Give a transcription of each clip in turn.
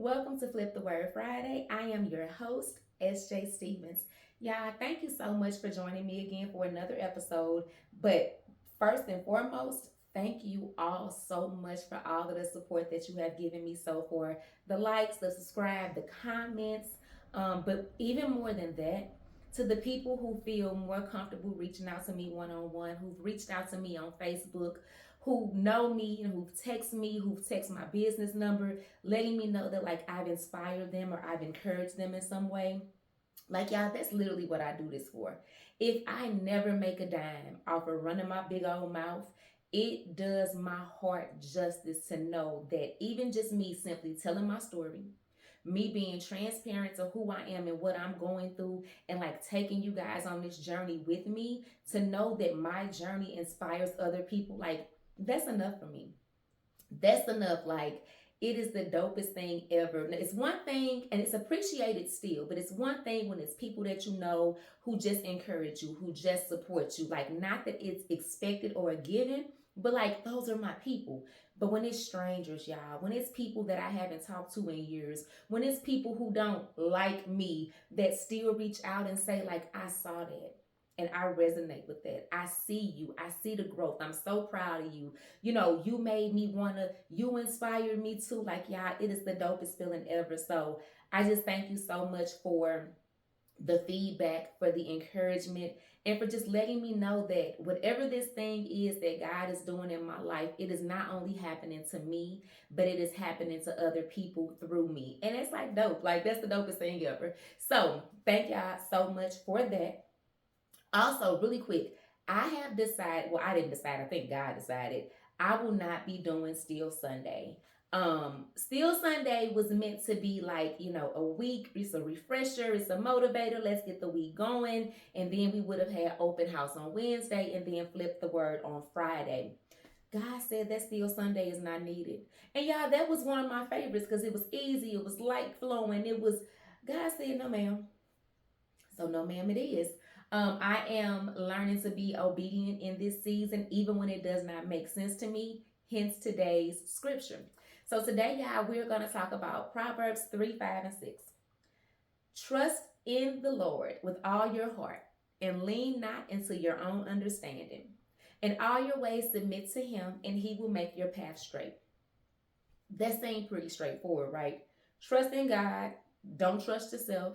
Welcome to Flip the Word Friday. I am your host, SJ Stevens. Y'all, thank you so much for joining me again for another episode. But first and foremost, thank you all so much for all of the support that you have given me so far. The likes, the subscribe, the comments. But even more than that, to the people who feel more comfortable reaching out to me one on one, who've reached out to me on Facebook, who know me and who've text my business number, letting me know that like I've inspired them or I've encouraged them in some way. Like y'all, that's literally what I do this for. If I never make a dime off of running my big old mouth, it does my heart justice to know that even just me simply telling my story, me being transparent to who I am and what I'm going through, and like taking you guys on this journey with me, to know that my journey inspires other people, like that's enough for me. That's enough. Like, it is the dopest thing ever. It's one thing, and it's appreciated still, but it's one thing when it's people that you know who just encourage you, who just support you. Like, not that it's expected or a given, but like, those are my people. But when it's strangers, y'all, when it's people that I haven't talked to in years, when it's people who don't like me that still reach out and say, like, I saw that and I resonate with that. I see you. I see the growth. I'm so proud of you. You made me wanna, you inspired me too. Like, yeah, it is the dopest feeling ever. So I just thank you so much for the feedback, for the encouragement, and for just letting me know that whatever this thing is that God is doing in my life, it is not only happening to me, but it is happening to other people through me. And it's like dope. Like, that's the dopest thing ever. So thank y'all so much for that. Also, really quick, I have decided, well, I didn't decide, I think God decided, I will not be doing Still Sunday. Still Sunday was meant to be like, a week. It's a refresher, it's a motivator. Let's get the week going. And then we would have had open house on Wednesday and then flip the word on Friday. God said that Still Sunday is not needed. And y'all, that was one of my favorites because it was easy, it was light flowing, God said, no, ma'am. So, no, ma'am, it is. I am learning to be obedient in this season, even when it does not make sense to me. Hence today's scripture. So, today, y'all, we're going to talk about Proverbs 3, 5, and 6. Trust in the Lord with all your heart and lean not into your own understanding. In all your ways, submit to Him, and He will make your path straight. That seemed pretty straightforward, right? Trust in God. Don't trust yourself.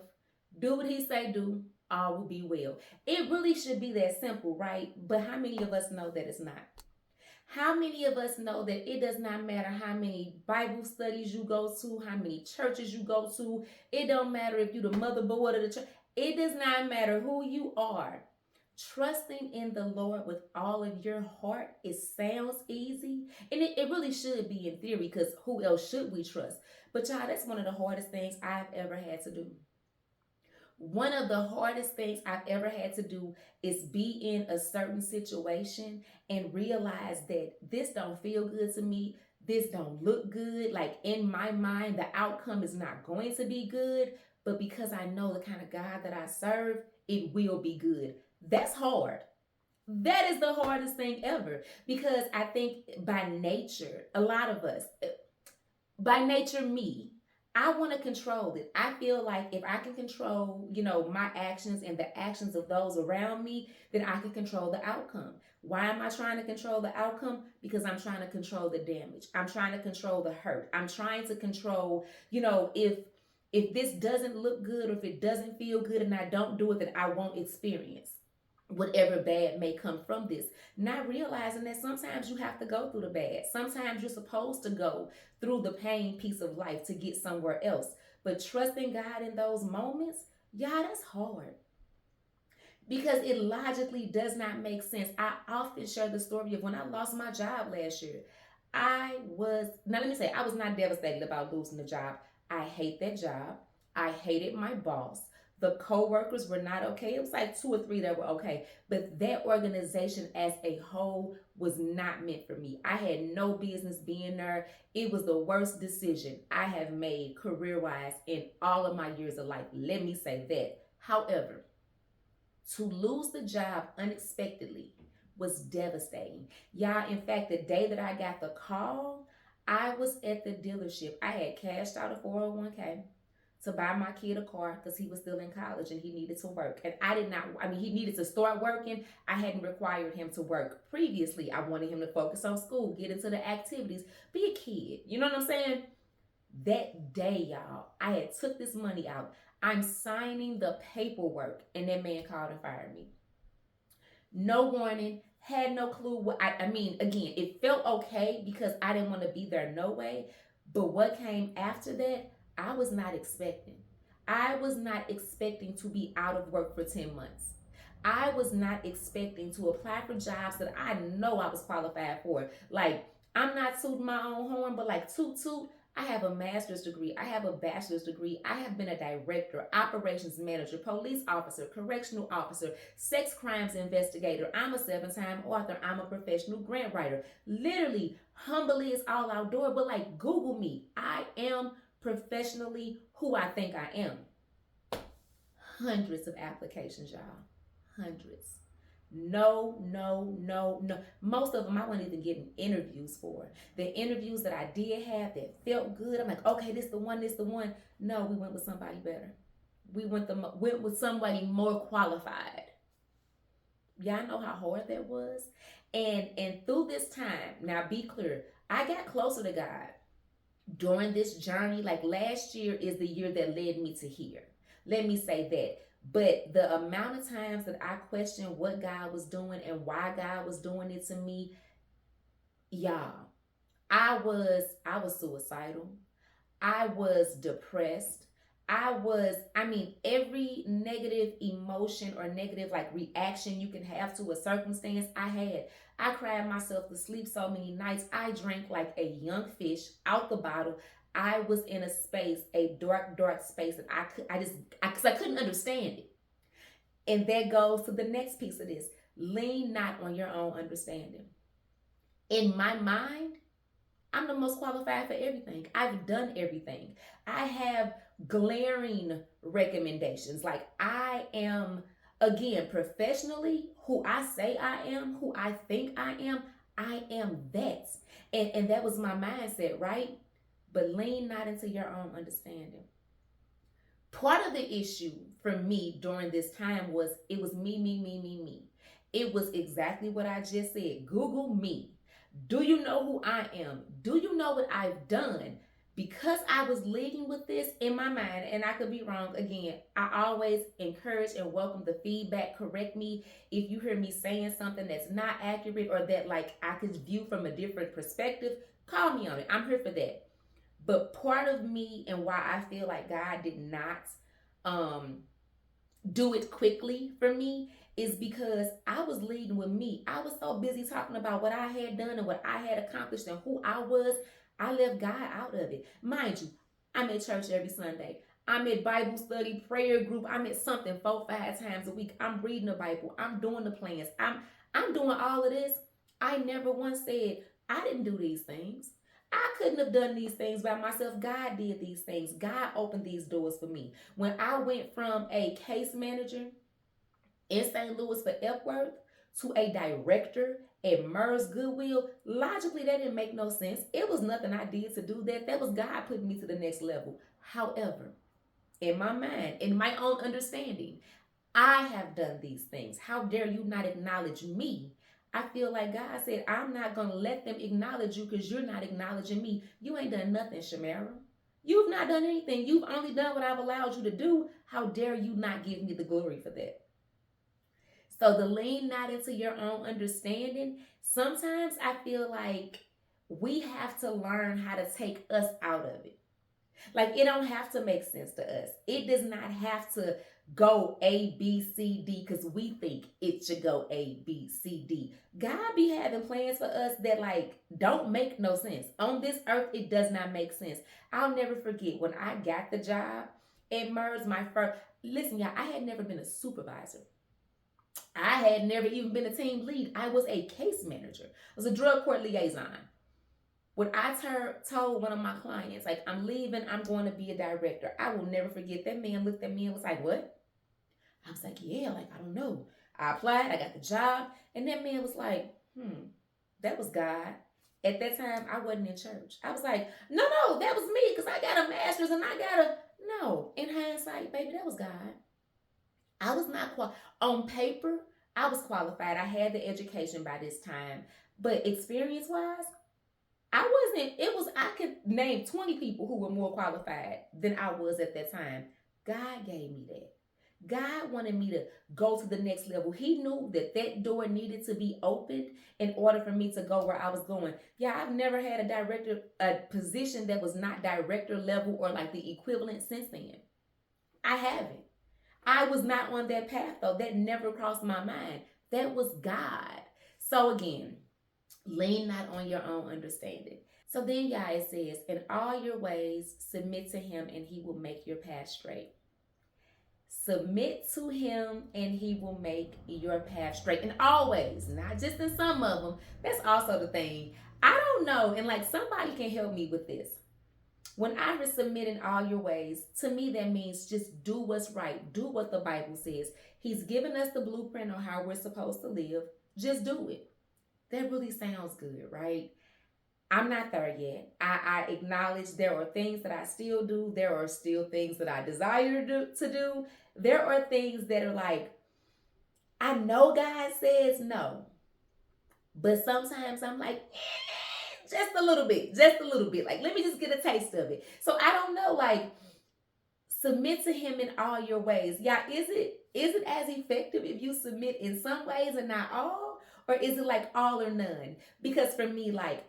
Do what He say do. All will be well. It really should be that simple, right? But how many of us know that it's not? How many of us know that it does not matter how many Bible studies you go to, how many churches you go to? It don't matter if you're the motherboard of the church. It does not matter who you are. Trusting in the Lord with all of your heart, it sounds easy. And it really should be in theory, because who else should we trust? But y'all, that's one of the hardest things I've ever had to do. One of the hardest things I've ever had to do is be in a certain situation and realize that this don't feel good to me. This don't look good. Like, in my mind, the outcome is not going to be good. But because I know the kind of God that I serve, it will be good. That's hard. That is the hardest thing ever, because I think by nature, a lot of us, by nature, me, I want to control it. I feel like if I can control, my actions and the actions of those around me, then I can control the outcome. Why am I trying to control the outcome? Because I'm trying to control the damage. I'm trying to control the hurt. I'm trying to control, if this doesn't look good, or if it doesn't feel good and I don't do it, then I won't experience whatever bad may come from this. Not realizing that sometimes you have to go through the bad. Sometimes you're supposed to go through the pain piece of life to get somewhere else. But trusting God in those moments, yeah, that's hard, because it logically does not make sense. I often share the story of when I lost my job last year. Now let me say, I was not devastated about losing the job. I hate that job. I hated my boss. The co-workers were not okay. It was like two or three that were okay. But that organization as a whole was not meant for me. I had no business being there. It was the worst decision I have made career-wise in all of my years of life. Let me say that. However, to lose the job unexpectedly was devastating. Y'all, in fact, the day that I got the call, I was at the dealership. I had cashed out a 401k to buy my kid a car because he was still in college and he needed to work. And I did not, I mean, he needed to start working. I hadn't required him to work previously. I wanted him to focus on school, get into the activities, be a kid. You know what I'm saying? That day, y'all, I had took this money out. I'm signing the paperwork, and that man called and fired me. No warning, had no clue what I mean, again, it felt okay because I didn't want to be there no way. But what came after that, I was not expecting. I was not expecting to be out of work for 10 months. I was not expecting to apply for jobs that I know I was qualified for. Like, I'm not tooting my own horn, but like toot toot, I have a master's degree. I have a bachelor's degree. I have been a director, operations manager, police officer, correctional officer, sex crimes investigator. I'm a 7-time author. I'm a professional grant writer. Literally, humbly is all outdoor, but like Google me. I am professionally who I think I am. Hundreds of applications, y'all. Hundreds. No, no, no, no. Most of them I wasn't even getting interviews for. The interviews that I did have that felt good, I'm like, okay, this the one, this the one. No, we went with somebody better. We went with somebody more qualified. Y'all know how hard that was? And through this time, now be clear, I got closer to God during this journey. Like last year is the year that led me to here. Let me say that. But the amount of times that I questioned what God was doing and why God was doing it to me, y'all, I was suicidal. I was depressed. Every negative emotion or negative like reaction you can have to a circumstance I had. I cried myself to sleep so many nights. I drank like a young fish out the bottle. I was in a space, a dark, dark space that because I couldn't understand it. And that goes to the next piece of this. Lean not on your own understanding. In my mind, I'm the most qualified for everything. I've done everything. I have glaring recommendations. Like I am, again, professionally, who I say I am, who I think I am that. And that was my mindset, right? But lean not into your own understanding. Part of the issue for me during this time was it was me, me, me, me, me. It was exactly what I just said. Google me. Do you know who I am? Do you know what I've done? Because I was leading with this in my mind, and I could be wrong again, I always encourage and welcome the feedback. Correct me if you hear me saying something that's not accurate or that like I could view from a different perspective. Call me on it. I'm here for that. But part of me and why I feel like God did not do it quickly for me is because I was leading with me. I was so busy talking about what I had done and what I had accomplished and who I was. I left God out of it. Mind you, I'm at church every Sunday. I'm at Bible study, prayer group. I'm at something 4-5 times a week. I'm reading the Bible. I'm doing the plans. I'm doing all of this. I never once said I didn't do these things. I couldn't have done these things by myself. God did these things. God opened these doors for me. When I went from a case manager in St. Louis for Epworth to a director at Mers Goodwill, logically that didn't make no sense. It was nothing I did to do that. That was God putting me to the next level. However, in my mind, in my own understanding, I have done these things. How dare you not acknowledge me? I feel like God said, I'm not going to let them acknowledge you because you're not acknowledging me. You ain't done nothing, Shamara. You've not done anything. You've only done what I've allowed you to do. How dare you not give me the glory for that? So the lean not into your own understanding, sometimes I feel like we have to learn how to take us out of it. Like it don't have to make sense to us. It does not have to go A, B, C, D because we think it should go A, B, C, D. God be having plans for us that like don't make no sense. On this earth, it does not make sense. I'll never forget when I got the job at Mers, my first, listen, y'all, I had never been a supervisor. I had never even been a team lead. I was a case manager. I was a drug court liaison. When I told one of my clients, like, I'm leaving, I'm going to be a director, I will never forget that man looked at me and was like, what? I was like, yeah, like, I don't know. I applied, I got the job. And that man was like, that was God. At that time, I wasn't in church. I was like, no, no, that was me because I got a master's and I got a. No, in hindsight, baby, that was God. I was not on paper. I was qualified. I had the education by this time, but experience wise, I wasn't. It was I could name 20 people who were more qualified than I was at that time. God gave me that. God wanted me to go to the next level. He knew that that door needed to be opened in order for me to go where I was going. Yeah, I've never had a position that was not director level or like the equivalent since then. I haven't. I was not on that path though. That never crossed my mind. That was God. So again, lean not on your own understanding. So then, yeah, it says, in all your ways, submit to him and he will make your path straight. Submit to him and he will make your path straight. And always, not just in some of them. That's also the thing. I don't know. And like somebody can help me with this. When I submit in all your ways, to me that means just do what's right. Do what the Bible says. He's given us the blueprint on how we're supposed to live. Just do it. That really sounds good, right? I'm not there yet. I acknowledge there are things that I still do. There are still things that I desire to do. There are things that are like, I know God says no. But sometimes I'm like, just a little bit, just a little bit. Like, let me just get a taste of it. So I don't know, like, submit to him in all your ways. Yeah, is it as effective if you submit in some ways and not all? Or is it like all or none? Because for me, like,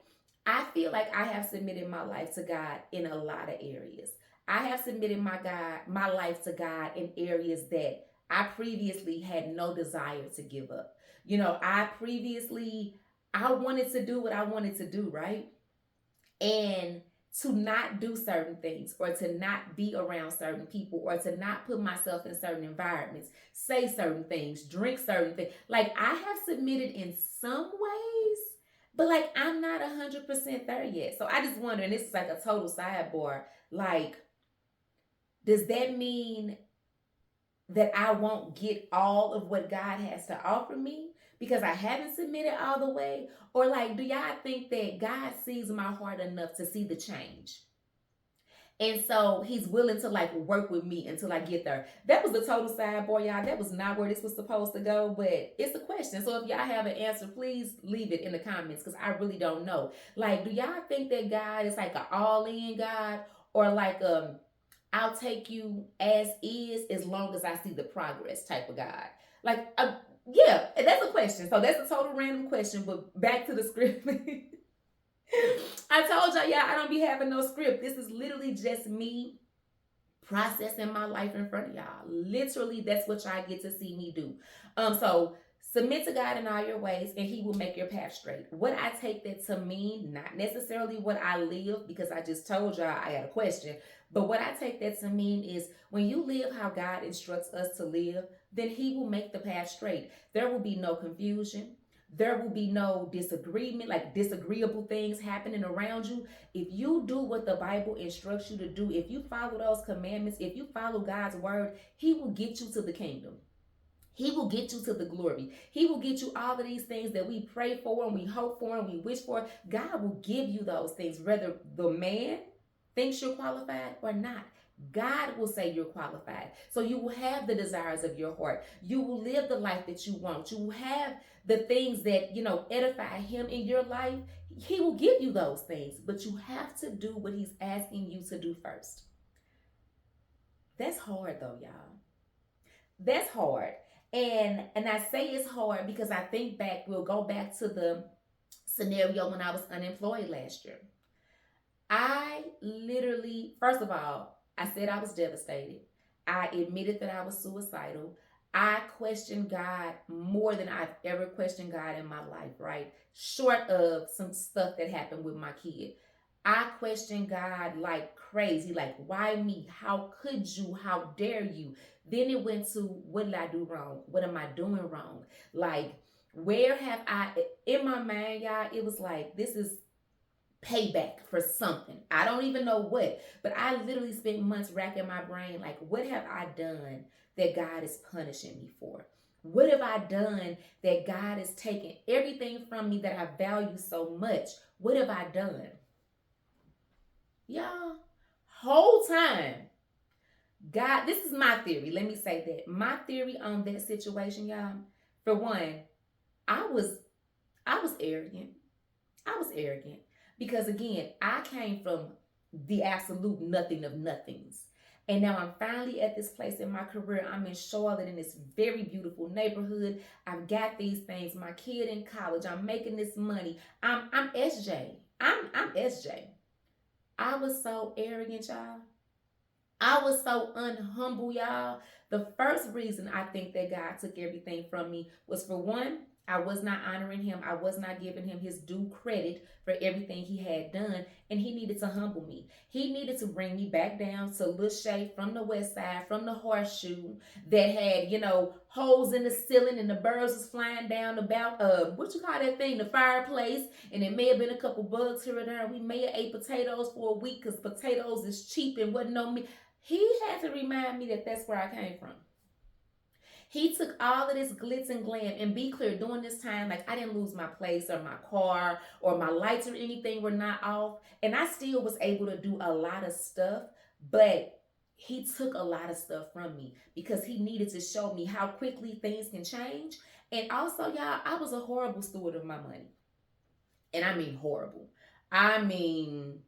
I feel like I have submitted my life to God in a lot of areas. I have submitted my life to God in areas that I previously had no desire to give up. You know, I wanted to do what I wanted to do, right? And to not do certain things or to not be around certain people or to not put myself in certain environments, say certain things, drink certain things. Like I have submitted in some ways, but like I'm not 100% there yet. So I just wonder, and this is like a total sidebar, like, does that mean that I won't get all of what God has to offer me because I haven't submitted all the way? Or like, do y'all think that God sees my heart enough to see the change? And so he's willing to like work with me until I get there. That was the total sidebar, y'all. That was not where this was supposed to go, but it's a question. So if y'all have an answer, please leave it in the comments because I really don't know. Like, do y'all think that God is like an all-in God or like I'll take you as is as long as I see the progress type of God? Like, yeah, that's a question. So that's a total random question, but back to the script. I told y'all, yeah, I don't be having no script. This is literally just me processing my life in front of y'all. Literally, that's what y'all get to see me do. So submit to God in all your ways, and He will make your path straight. What I take that to mean, not necessarily what I live, because I just told y'all I got a question. But what I take that to mean is when you live how God instructs us to live, then He will make the path straight. There will be no confusion. There will be no disagreement, like disagreeable things happening around you. If you do what the Bible instructs you to do, if you follow those commandments, if you follow God's word, He will get you to the kingdom. He will get you to the glory. He will get you all of these things that we pray for and we hope for and we wish for. God will give you those things, whether the man thinks you're qualified or not. God will say you're qualified. So you will have the desires of your heart. You will live the life that you want. You will have the things that, edify Him in your life. He will give you those things, but you have to do what He's asking you to do first. That's hard though, y'all. That's hard. And I say it's hard because I think back, we'll go back to the scenario when I was unemployed last year. I literally, first of all, I said I was devastated. I admitted that I was suicidal. I questioned God more than I've ever questioned God in my life, right? Short of some stuff that happened with my kid. I questioned God like crazy, like, why me? How could you? How dare you? Then it went to, what did I do wrong? What am I doing wrong? Like, where have I, in my mind, y'all, it was like, this is payback for something. I don't even know what, but I literally spent months racking my brain like, what have I done that God is punishing me for? What have I done that God has taken everything from me that I value so much? What have I done? Y'all, whole time, God, this is my theory. Let me say that. My theory on that situation, y'all, for one, I was I was arrogant. I was arrogant because again, I came from the absolute nothing of nothings. And now I'm finally at this place in my career. I'm in Charlotte in this very beautiful neighborhood. I've got these things. My kid in college. I'm making this money. I'm SJ. I'm SJ. I was so arrogant, y'all. I was so unhumble, y'all. The first reason I think that God took everything from me was for one, I was not honoring him. I was not giving him his due credit for everything he had done. And he needed to humble me. He needed to bring me back down to Lil Shay from the west side, from the horseshoe that had, holes in the ceiling and the birds was flying down about what you call that thing? The fireplace. And it may have been a couple bugs here and there. We may have ate potatoes for a week because potatoes is cheap and wasn't no meat. He had to remind me that that's where I came from. He took all of this glitz and glam, and be clear, during this time, like I didn't lose my place or my car or my lights or anything were not off. And I still was able to do a lot of stuff, but he took a lot of stuff from me because he needed to show me how quickly things can change. And also, y'all, I was a horrible steward of my money. And I mean horrible. I mean,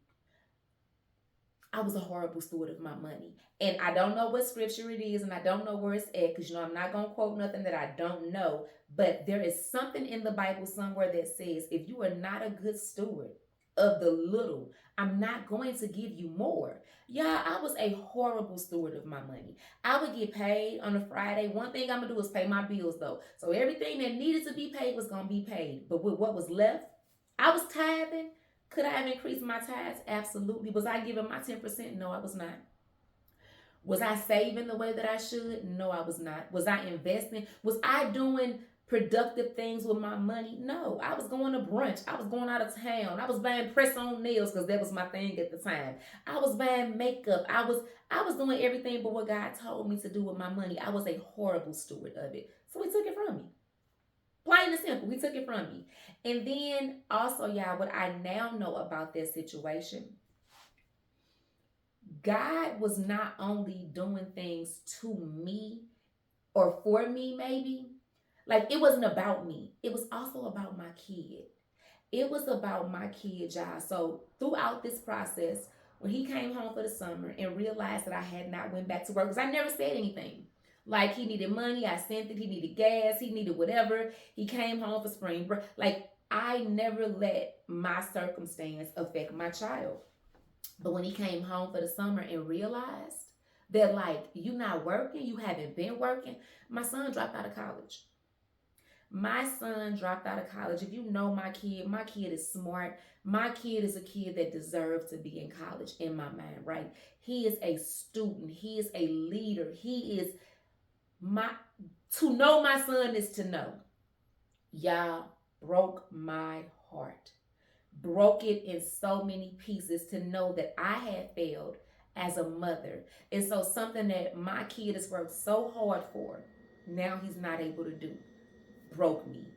I was a horrible steward of my money. And I don't know what scripture it is, and I don't know where it's at, because I'm not going to quote nothing that I don't know. But there is something in the Bible somewhere that says, if you are not a good steward of the little, I'm not going to give you more. Yeah, I was a horrible steward of my money. I would get paid on a Friday. One thing I'm going to do is pay my bills, though. So everything that needed to be paid was going to be paid. But with what was left, I was tithing. Could I have increased my tithes? Absolutely. Was I giving my 10%? No, I was not. Was I saving the way that I should? No, I was not. Was I investing? Was I doing productive things with my money? No, I was going to brunch. I was going out of town. I was buying press-on nails because that was my thing at the time. I was buying makeup. I was doing everything but what God told me to do with my money. I was a horrible steward of it. So he took it from me. Plain and simple, we took it from me. And then also, y'all, what I now know about that situation, God was not only doing things to me or for me, maybe. Like it wasn't about me. It was also about my kid. It was about my kid, y'all. So throughout this process, when he came home for the summer and realized that I had not went back to work, because I never said anything. Like he needed money, I sent it. He needed gas, he needed whatever. He came home for spring break. Like I never let my circumstance affect my child. But when he came home for the summer and realized that like you not working, you haven't been working, my son dropped out of college. My son dropped out of college. If you know my kid is smart. My kid is a kid that deserves to be in college in my mind, right? He is a student. He is a leader. He is my to know my son is to know. Y'all broke my heart. Broke it in so many pieces to know that I had failed as a mother. And so something that my kid has worked so hard for, now he's not able to do. Broke me.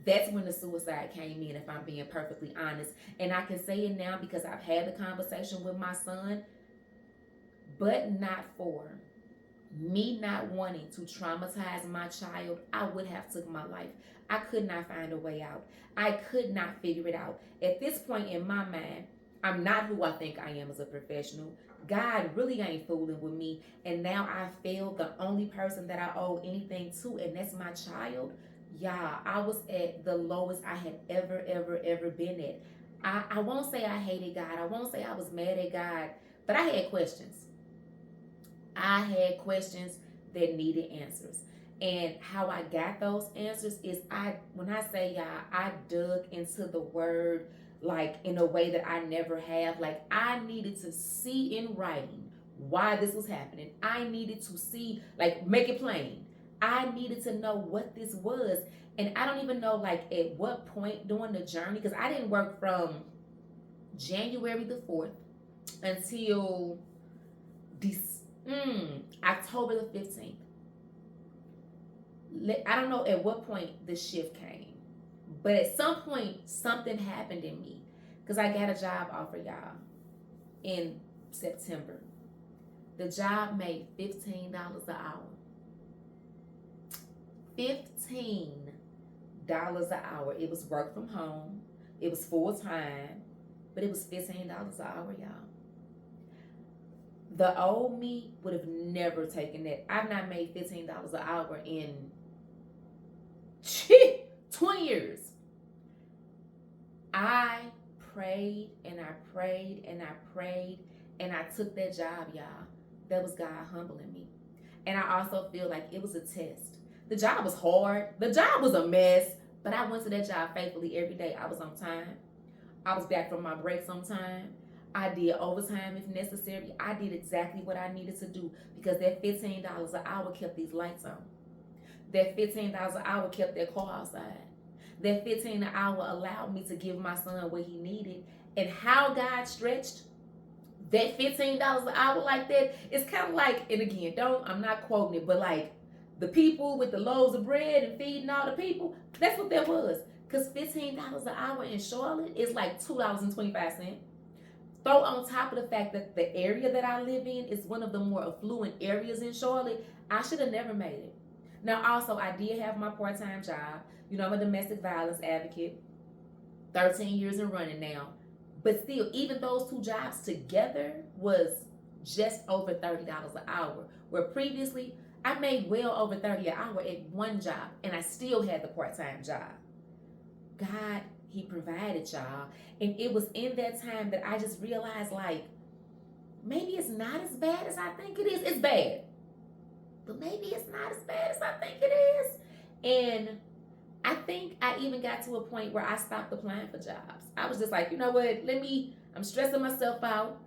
That's when the suicide came in, if I'm being perfectly honest. And I can say it now because I've had the conversation with my son, but not for me not wanting to traumatize my child. I would have took my life. I could not find a way out. I could not figure it out. At this point in my mind, I'm not who I think I am as a professional. God really ain't fooling with me. And now I failed the only person that I owe anything to, and that's my child. Yeah, I was at the lowest I had ever been at. I won't say I hated God. I won't say I was mad at God, but I had questions. I had questions that needed answers. And how I got those answers is when I say y'all, I dug into the word like in a way that I never have. Like I needed to see in writing why this was happening. I needed to see, like make it plain. I needed to know what this was. And I don't even know like at what point during the journey, because I didn't work from January the 4th until October the 15th. I don't know at what point the shift came, but at some point something happened in me because I got a job offer, y'all, in September. The job made $15 an hour. $15 an hour. It was work from home. It was full time, but it was $15 an hour, y'all. The old me would have never taken that. I've not made $15 an hour in 20 years. I prayed and I prayed and I prayed and I took that job, y'all. That was God humbling me. And I also feel like it was a test. The job was hard. The job was a mess. But I went to that job faithfully every day. I was on time. I was back from my breaks on time. I did overtime if necessary. I did exactly what I needed to do because that $15 an hour kept these lights on. That $15 an hour kept that car outside. That $15 an hour allowed me to give my son what he needed. And how God stretched that $15 an hour like that, it's kind of like, and again, I'm not quoting it, but like the people with the loaves of bread and feeding all the people, that's what that was. Because $15 an hour in Charlotte is like $2.25. Throw on top of the fact that the area that I live in is one of the more affluent areas in Charlotte, I should have never made it. Now, also, I did have my part-time job. You know, I'm a domestic violence advocate, 13 years and running now. But still, even those two jobs together was just over $30 an hour, where previously I made well over $30 an hour at one job, and I still had the part-time job. God, he provided, y'all. And it was in that time that I just realized, like, maybe it's not as bad as I think it is. It's bad, but maybe it's not as bad as I think it is. And I think I even got to a point where I stopped applying for jobs. I was just like, you know what? I'm stressing myself out.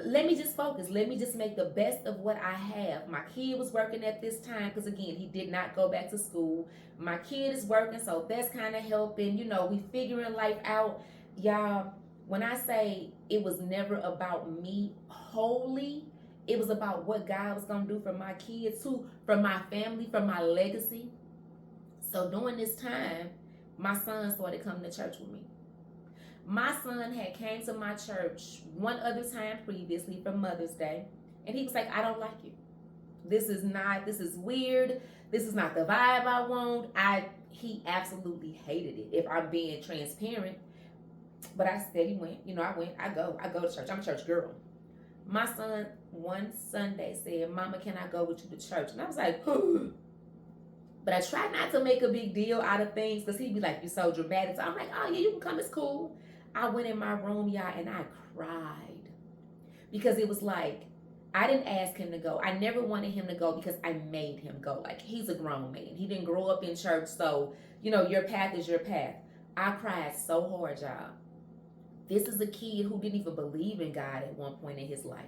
Let me just focus. Let me just make the best of what I have. My kid was working at this time because, again, he did not go back to school. My kid is working, so that's kind of helping. You know, we figuring life out. Y'all, when I say it was never about me wholly, it was about what God was going to do for my kids too, for my family, for my legacy. So during this time, my son started coming to church with me. My son had came to my church one other time previously for Mother's Day, and he was like, I don't like you. This is weird. This is not the vibe I want. He absolutely hated it, if I'm being transparent. But I steady went. You know, I go to church. I'm a church girl. My son one Sunday said, Mama, can I go with you to church? And I was like, but I try not to make a big deal out of things because he'd be like, you're so dramatic. So I'm like, oh yeah, you can come, it's cool. I went in my room, y'all, and I cried because it was like, I didn't ask him to go. I never wanted him to go because I made him go. Like, he's a grown man. He didn't grow up in church, so, you know, your path is your path. I cried so hard, y'all. This is a kid who didn't even believe in God at one point in his life.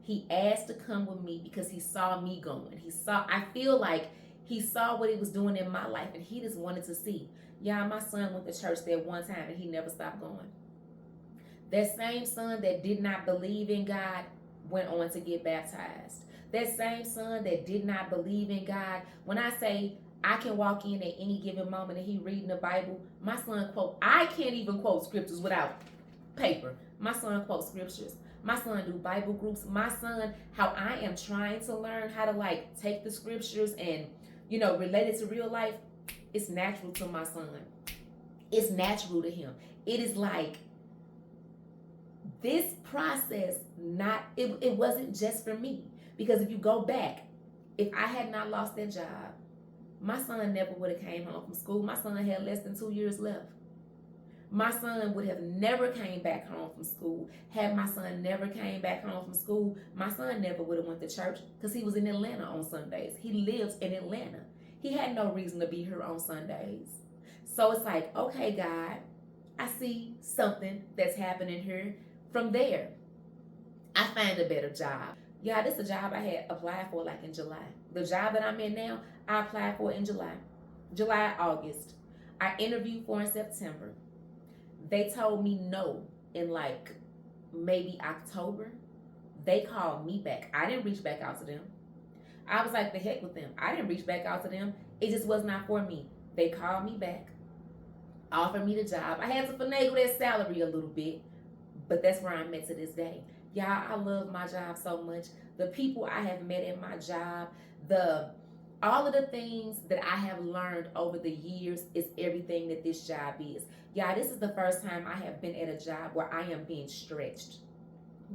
He asked to come with me because he saw me going. I feel like he saw what he was doing in my life, and he just wanted to see. Yeah, my son went to church there one time, and he never stopped going. That same son that did not believe in God went on to get baptized. That same son that did not believe in God, when I say I can walk in at any given moment and he reading the Bible, my son I can't even quote scriptures without paper. My son quotes scriptures. My son do Bible groups. My son, how I am trying to learn how to like take the scriptures and, you know, relate it to real life, it's natural to my son. It's natural to him. It is like this process, it wasn't just for me. Because if you go back, if I had not lost that job, my son never would have came home from school. My son had less than 2 years left. My son would have never came back home from school. Had my son never came back home from school, my son never would have went to church because he was in Atlanta on Sundays. He lives in Atlanta. He had no reason to be here on Sundays. So it's like, okay, God, I see something that's happening here. From there, I find a better job. Yeah, this is a job I had applied for like in July. The job that I'm in now, I applied for in July, August. I interviewed for in September. They told me no in like maybe October. They called me back. I didn't reach back out to them. I was like, the heck with them. I didn't reach back out to them. It just was not for me. They called me back, offered me the job. I had to finagle that salary a little bit, but that's where I'm at to this day. Y'all, I love my job so much. The people I have met at my job, the all of the things that I have learned over the years is everything that this job is. Y'all, this is the first time I have been at a job where I am being stretched.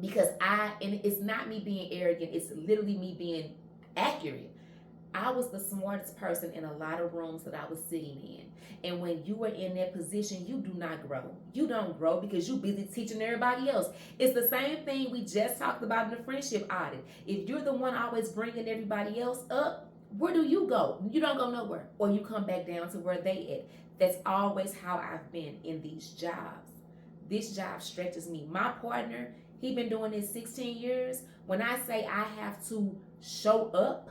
Because and it's not me being arrogant, it's literally me being accurate. I was the smartest person in a lot of rooms that I was sitting in. And when you are in that position, you do not grow. You don't grow because you're busy teaching everybody else. It's the same thing we just talked about in the friendship audit. If you're the one always bringing everybody else up, where do you go? You don't go nowhere. Or you come back down to where they at. That's always how I've been in these jobs. This job stretches me. My partner, he been doing this 16 years. When I say I have to show up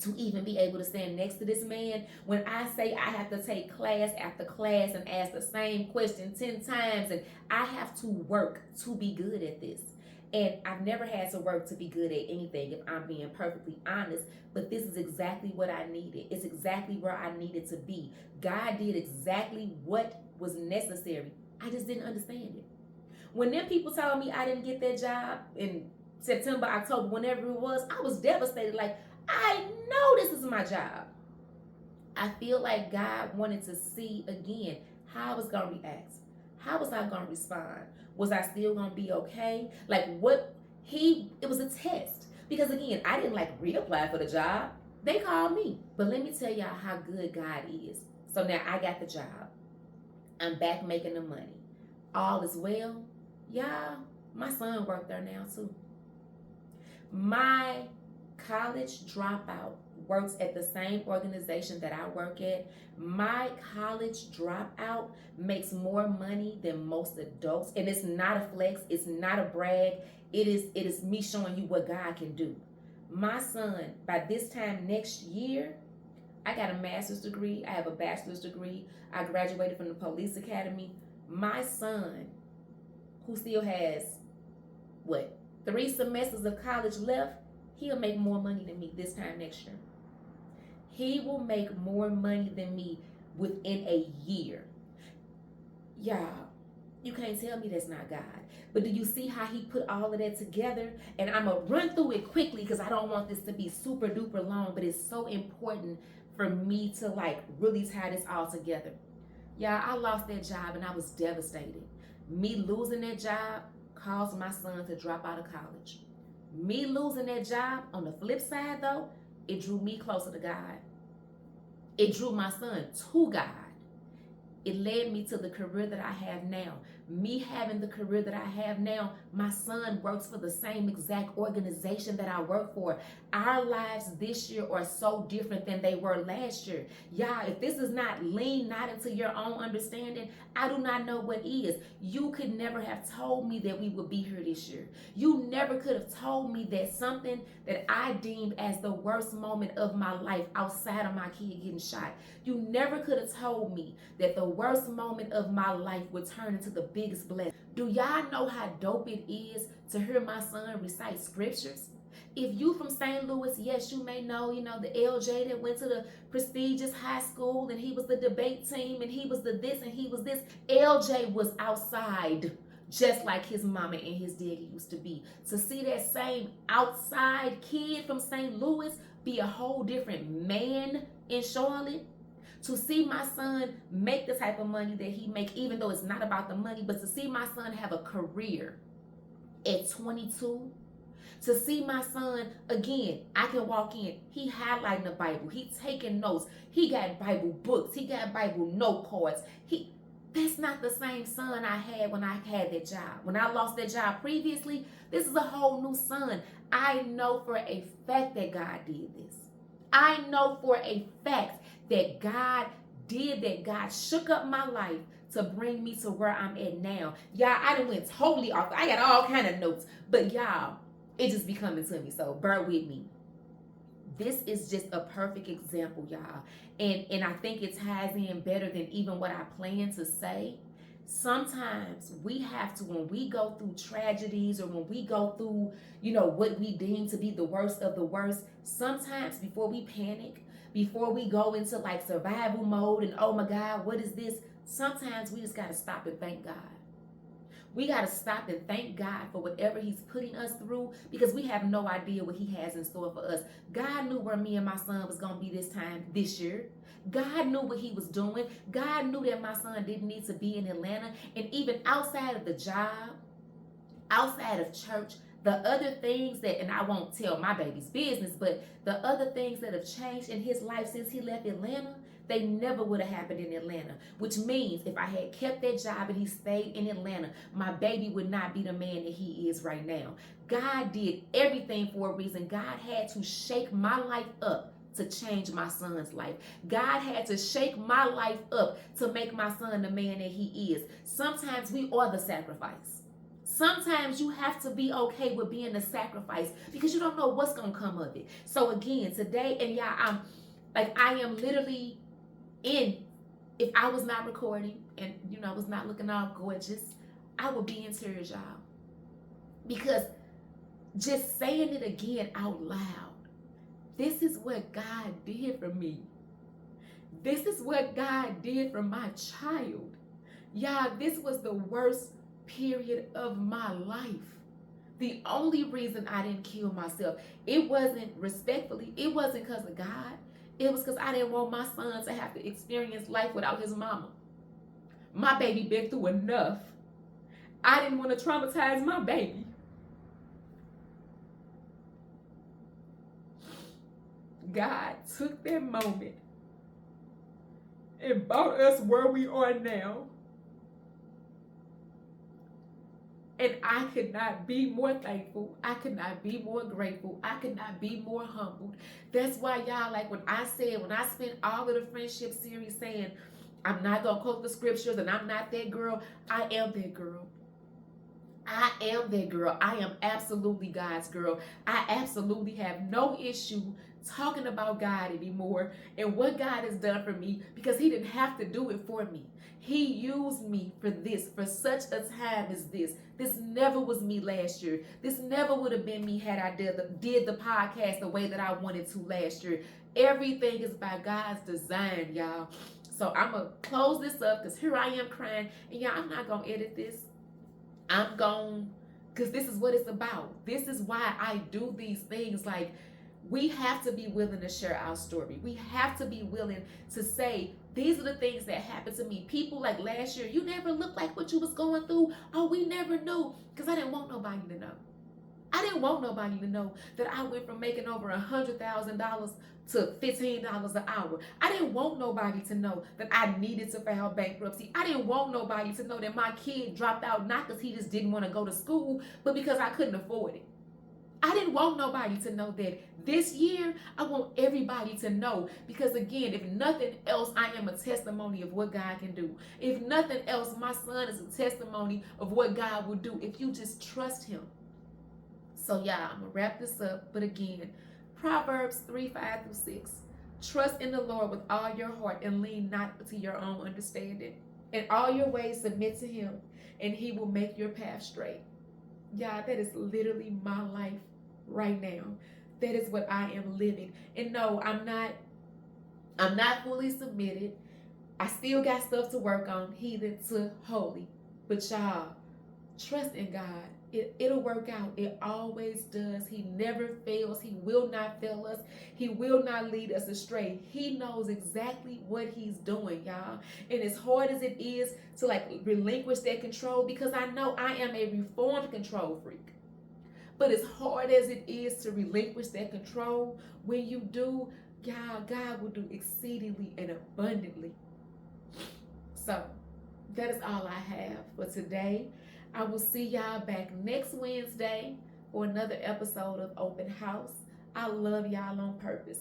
to even be able to stand next to this man, when I say I have to take class after class and ask the same question 10 times, and I have to work to be good at this. And I've never had to work to be good at anything, if I'm being perfectly honest, but this is exactly what I needed. It's exactly where I needed to be. God did exactly what was necessary. I just didn't understand it. When them people told me I didn't get that job in September, October, whenever it was, I was devastated. Like, I know this is my job. I feel like God wanted to see again how I was going to react. How was I going to respond? Was I still going to be okay? Like it was a test. Because again, I didn't reapply for the job. They called me. But let me tell y'all how good God is. So now I got the job. I'm back making the money. All is well. Y'all, my son worked there now too. My college dropout works at the same organization that I work at. My college dropout makes more money than most adults. And it's not a flex. It's not a brag. It is me showing you what God can do. My son, by this time next year, I got a master's degree. I have a bachelor's degree. I graduated from the police academy. My son, who still has, 3 semesters of college left, he'll make more money than me this time next year. He will make more money than me within a year. Y'all, you can't tell me that's not God. But do you see how he put all of that together? And I'm going to run through it quickly because I don't want this to be super duper long, but it's so important for me to really tie this all together. Y'all, I lost that job and I was devastated. Me losing that job caused my son to drop out of college. Me losing that job, on the flip side though, it drew me closer to God. It drew my son to God. It led me to the career that I have now. Me having the career that I have now, my son works for the same exact organization that I work for. Our lives this year are so different than they were last year. Y'all, if this is not lean not into your own understanding, I do not know what is. You could never have told me that we would be here this year. You never could have told me that something that I deemed as the worst moment of my life outside of my kid getting shot. You never could have told me that the worst moment of my life would turn into the biggest blessing. Do y'all know how dope it is to hear my son recite scriptures? If you from St. Louis, yes, you may know, the LJ that went to the prestigious high school and he was the debate team and he was the this and he was this. LJ was outside just like his mama and his daddy used to be. To see that same outside kid from St. Louis be a whole different man in Charlotte, to see my son make the type of money that he make, even though it's not about the money, but to see my son have a career at 22, to see my son, again, I can walk in, he highlighting the Bible, he taking notes, he got Bible books, he got Bible note cards. That's not the same son I had when I had that job. When I lost that job previously, this is a whole new son. I know for a fact that God did this. I know for a fact that God did that. God shook up my life to bring me to where I'm at now. Y'all, I done went totally off. I got all kind of notes, but y'all, it just be coming to me, so bear with me. This is just a perfect example, y'all. And I think it ties in better than even what I plan to say. Sometimes we have to, when we go through tragedies or when we go through, what we deem to be the worst of the worst, sometimes before we panic, before we go into like survival mode and oh my God, what is this? Sometimes we just got to stop and thank God. We got to stop and thank God for whatever He's putting us through, because we have no idea what He has in store for us. God knew where me and my son was going to be this time this year. God knew what He was doing. God knew that my son didn't need to be in Atlanta. And even outside of the job, outside of church, the other things that, and I won't tell my baby's business, but the other things that have changed in his life since he left Atlanta, they never would have happened in Atlanta. Which means if I had kept that job and he stayed in Atlanta, my baby would not be the man that he is right now. God did everything for a reason. God had to shake my life up to change my son's life. God had to shake my life up to make my son the man that he is. Sometimes we are the sacrifice. Sometimes you have to be okay with being the sacrifice because you don't know what's going to come of it. So again, today, and y'all, I am literally if I was not recording and, I was not looking all gorgeous, I would be in tears, y'all. Because just saying it again out loud, this is what God did for me. This is what God did for my child. Y'all, this was the worst period of my life. The only reason I didn't kill myself, it wasn't respectfully, it wasn't because of God. It was because I didn't want my son to have to experience life without his mama. My baby been through enough. I didn't want to traumatize my baby. God took that moment and brought us where we are now. And I could not be more thankful. I could not be more grateful. I could not be more humbled. That's why, y'all, like when I spent all of the friendship series saying, I'm not going to quote the scriptures and I'm not that girl, I am that girl. I am that girl. I am absolutely God's girl. I absolutely have no issue talking about God anymore and what God has done for me, because He didn't have to do it for me. He used me for this, for such a time as this. This never was me last year. This never would have been me had I did the podcast the way that I wanted to last year. Everything is by God's design, y'all. So I'm going to close this up because here I am crying. And y'all, I'm not going to edit this. I'm going, because this is what it's about. This is why I do these things. Like, we have to be willing to share our story. We have to be willing to say, these are the things that happened to me. People like last year, you never looked like what you was going through. Oh, we never knew, because I didn't want nobody to know. I didn't want nobody to know that I went from making over $100,000 to $15 an hour. I didn't want nobody to know that I needed to file bankruptcy. I didn't want nobody to know that my kid dropped out, not because he just didn't want to go to school, but because I couldn't afford it. I didn't want nobody to know that. This year, I want everybody to know, because again, if nothing else, I am a testimony of what God can do. If nothing else, my son is a testimony of what God will do if you just trust Him. So yeah, I'm going to wrap this up. But again, Proverbs 3:5-6. Trust in the Lord with all your heart and lean not to your own understanding. In all your ways submit to Him, and He will make your path straight. Yeah, that is literally my life right now. That is what I am living. And no, I'm not fully submitted. I still got stuff to work on, heathen to holy. But y'all, trust in God. It'll work out. It always does. He never fails. He will not fail us. He will not lead us astray. He knows exactly what He's doing, y'all. And as hard as it is to relinquish that control, because I know I am a reformed control freak. But as hard as it is to relinquish that control, when you do, God will do exceedingly and abundantly. So that is all I have for today. I will see y'all back next Wednesday for another episode of Open House. I love y'all on purpose.